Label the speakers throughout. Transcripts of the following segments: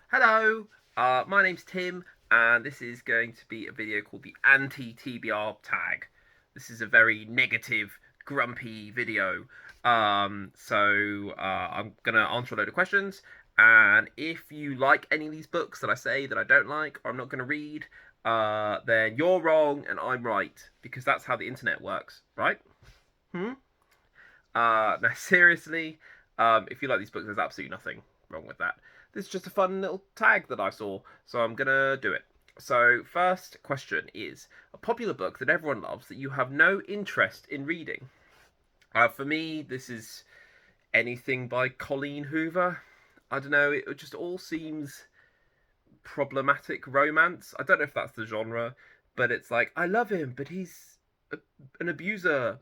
Speaker 1: Hello, my name's Tim, and this is going to be a video called the Anti-TBR Tag. This is a very negative, grumpy video. I'm gonna answer a load of questions, and if you like any of these books that I say that I don't like or I'm not gonna read, then you're wrong and I'm right because that's how the internet works, right? Hmm. Now seriously, if you like these books, there's absolutely nothing wrong with that. This is just a fun little tag that I saw, so I'm gonna do it. So, first question is a popular book that everyone loves that you have no interest in reading. For me, this is anything by Colleen Hoover. I don't know, it just all seems problematic romance. I don't know if that's the genre, but it's like, I love him, but he's a, an abuser.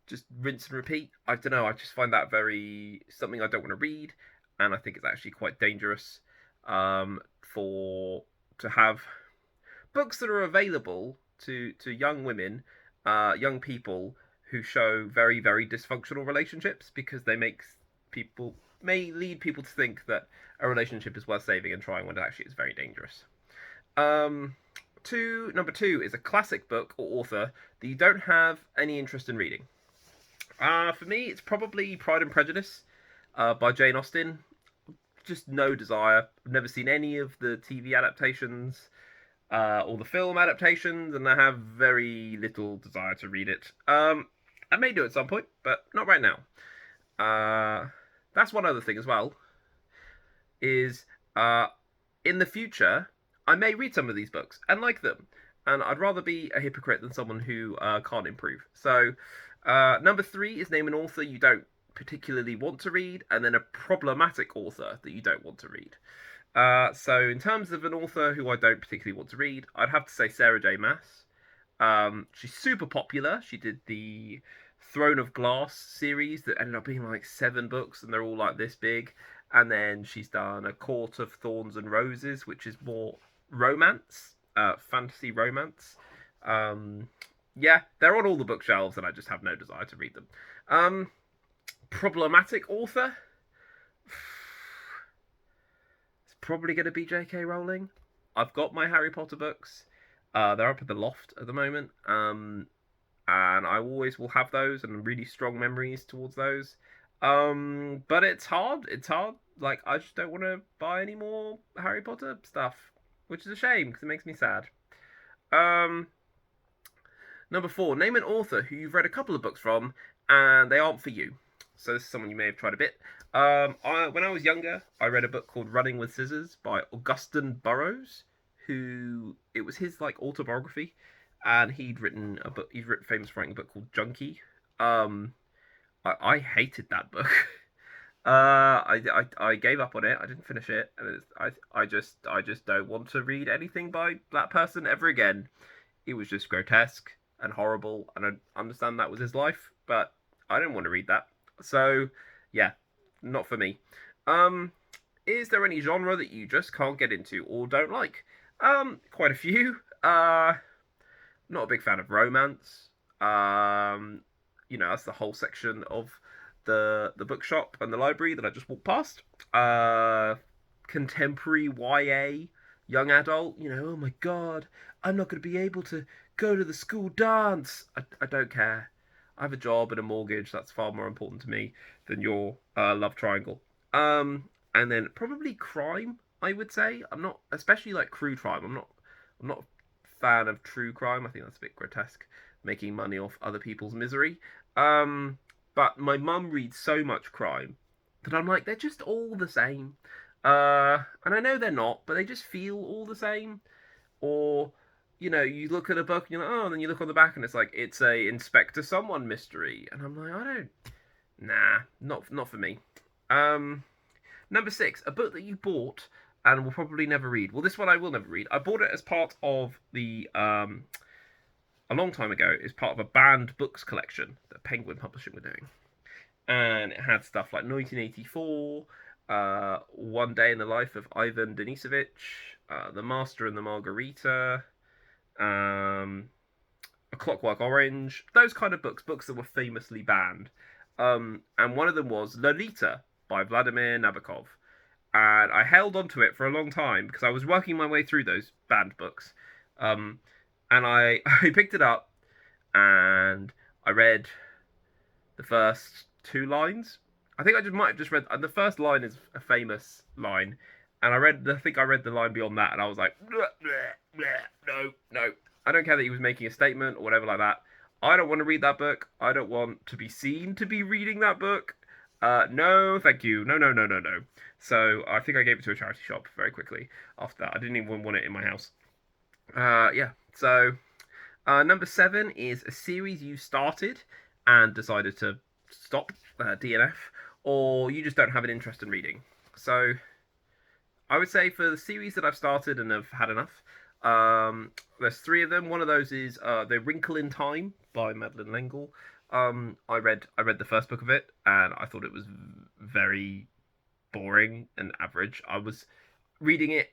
Speaker 1: Just rinse and repeat. I don't know. I just find that very something I don't want to read, and I think it's actually quite dangerous for to have books that are available to young women, young people who show very dysfunctional relationships because they make people may lead people to think that a relationship is worth saving and trying when it actually is very dangerous. Um, Number two is a classic book or author that you don't have any interest in reading. For me, it's probably Pride and Prejudice by Jane Austen. Just no desire. I've never seen any of the TV adaptations or the film adaptations, and I have very little desire to read it. I may do at some point, but not right now. That's one other thing as well. Is in the future, I may read some of these books and like them, and I'd rather be a hypocrite than someone who can't improve. So, number three is name an author you don't particularly want to read, and then a problematic author that you don't want to read. So, in terms of an author who I don't particularly want to read, I'd have to say Sarah J. Maas. She's super popular. She did the Throne of Glass series that ended up being like 7 books, and they're all like this big. And then she's done A Court of Thorns and Roses, which is more romance, fantasy romance. Um, yeah, they're on all the bookshelves, and I just have no desire to read them. Um, Problematic author? It's probably going to be J.K. Rowling. I've got my Harry Potter books. They're up at the loft at the moment. And I always will have those and really strong memories towards those. But it's hard. It's hard. Like, I just don't want to buy any more Harry Potter stuff, which is a shame because it makes me sad. Um, Number four, name an author who you've read a couple of books from and they aren't for you. So this is someone you may have tried a bit. When I was younger, I read a book called Running with Scissors by Augustin Burroughs, who it was his like autobiography, and he'd written a book. He's written famous for writing a book called Junkie. Um, I hated that book. I gave up on it. I didn't finish it, and I just don't want to read anything by that person ever again. It was just grotesque and horrible, and I understand that was his life, but I didn't want to read that. So, yeah, not for me. Um, is there any genre that you just can't get into or don't like? Quite a few. Not a big fan of romance. That's the whole section of the bookshop and the library that I just walked past. Contemporary YA, young adult. Oh my god, I'm not going to be able to go to the school dance. I don't care. I have a job and a mortgage. That's far more important to me than your love triangle. And then probably crime. I would say I'm not, especially like true crime. I'm not a fan of true crime. I think that's a bit grotesque, making money off other people's misery. But my mum reads so much crime that I'm like, they're just all the same. And I know they're not, but they just feel all the same. Or, you look at a book and you're like, oh, and then you look on the back and it's like, it's a Inspector Someone mystery. And I'm like, nah, not for me. Um, Number six, a book that you bought and will probably never read. Well, this one I will never read. I bought it as part of a long time ago, as part of a banned books collection that Penguin Publishing were doing. And it had stuff like 1984, One Day in the Life of Ivan Denisovich, The Master and the Margarita, um, A Clockwork Orange, those kind of books that were famously banned. And one of them was Lolita by Vladimir Nabokov. and I held on to it for a long time because I was working my way through those banned books. Um, and I picked it up and I read the first two lines. I think I just might have just read the first line is a famous line, and I think I read the line beyond that, and I was like, bleh, bleh, bleh, no, no. I don't care that he was making a statement or whatever like that. I don't want to read that book. I don't want to be seen to be reading that book. No, thank you. No, no, no, no, no. So I think I gave it to a charity shop very quickly after that. I didn't even want it in my house. Yeah. So number 7 is a series you started and decided to stop, DNF, or you just don't have an interest in reading. So I would say for the series that I've started and have had enough, there's 3 of them. One of those is The Wrinkle in Time by Madeleine L'Engle. I read the first book of it and I thought it was very boring and average. I was reading it.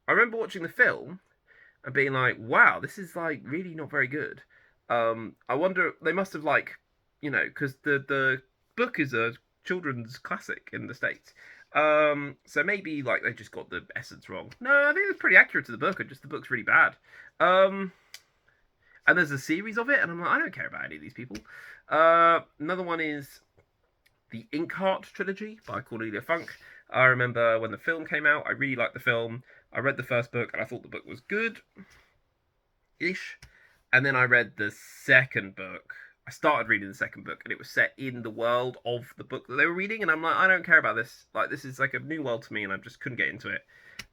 Speaker 1: I remember watching the film and being like, wow, this is like really not very good. I wonder they must have like, because the book is a children's classic in the States. So maybe like they just got the essence wrong. No, I think it's pretty accurate to the book, and just the book's really bad. Um, and there's a series of it, and I'm like, I don't care about any of these people. Another one is the Inkheart trilogy by Cornelia Funk. I remember when the film came out, I really liked the film. I read the first book and I thought the book was good ish. And then I read the second book. I started reading the second book and it was set in the world of the book that they were reading. And I'm like, I don't care about this. Like, this is like a new world to me and I just couldn't get into it.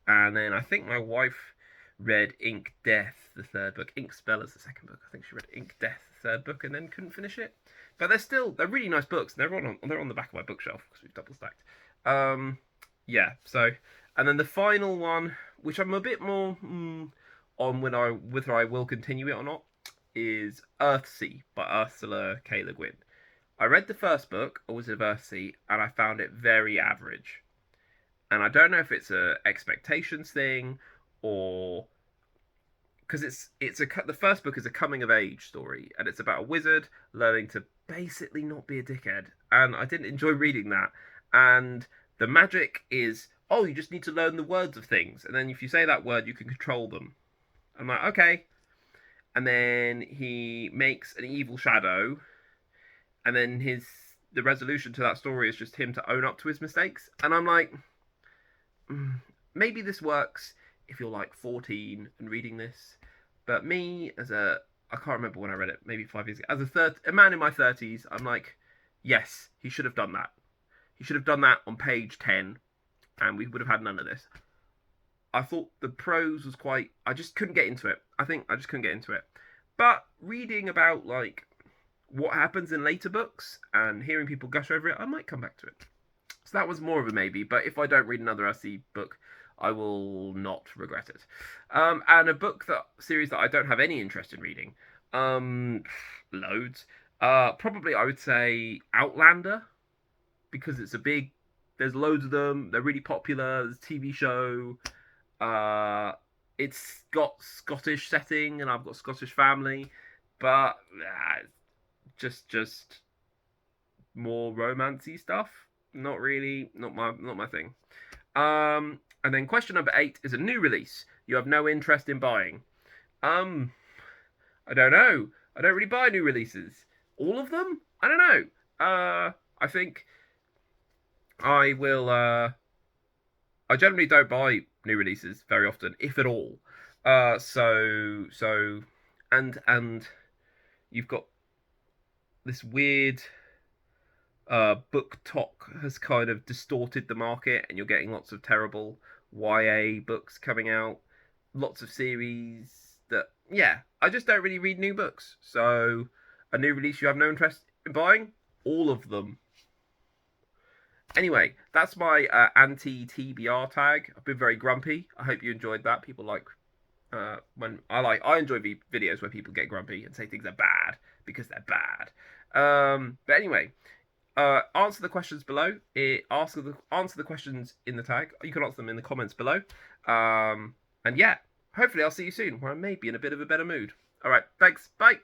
Speaker 1: And then I think my wife read Ink Death, the third book. Ink Spell is the second book. I think she read Ink Death, the third book, and then couldn't finish it. But they're really nice books. And they're on the back of my bookshelf because we've double stacked. Yeah. So, and then the final one, which I'm a bit more on whether I will continue it or not, is Earthsea by Ursula K. Le Guin. I read the first book, Always of Earthsea, and I found it very average. And I don't know if it's a expectations thing or because the first book is a coming of age story and it's about a wizard learning to basically not be a dickhead, and I didn't enjoy reading that. And the magic is, oh, you just need to learn the words of things, and then if you say that word you can control them. I'm like, okay. And then he makes an evil shadow, and then the resolution to that story is just him to own up to his mistakes, and I'm like, maybe this works if you're like 14 and reading this, but me I can't remember when I read it, maybe 5 years ago, as a man in my 30s, I'm like, yes, he should have done that. He should have done that on page 10 and we would have had none of this. I thought the prose was I just couldn't get into it. I think I just couldn't get into it. But reading about like what happens in later books and hearing people gush over it, I might come back to it. So that was more of a maybe. But if I don't read another SE book, I will not regret it. And a series that I don't have any interest in reading, loads. Probably I would say Outlander, because there's loads of them. They're really popular. There's a TV show. It's got Scottish setting, and I've got Scottish family, but just more romancy stuff. Not really, not my thing. And then question number 8 is a new release you have no interest in buying. I don't know. I don't really buy new releases. All of them? I don't know. I think I will. I generally don't buy new releases very often, if at all. And you've got this weird book talk has kind of distorted the market, and you're getting lots of terrible YA books coming out, lots of series that, yeah, I just don't really read new books. So a new release you have no interest in buying? All of them. Anyway, that's my anti-TBR tag. I've been very grumpy. I hope you enjoyed that. People like I enjoy videos where people get grumpy and say things are bad because they're bad. But anyway, answer the questions below. Answer the questions in the tag. You can answer them in the comments below. And yeah, hopefully I'll see you soon, where I may be in a bit of a better mood. All right, thanks. Bye.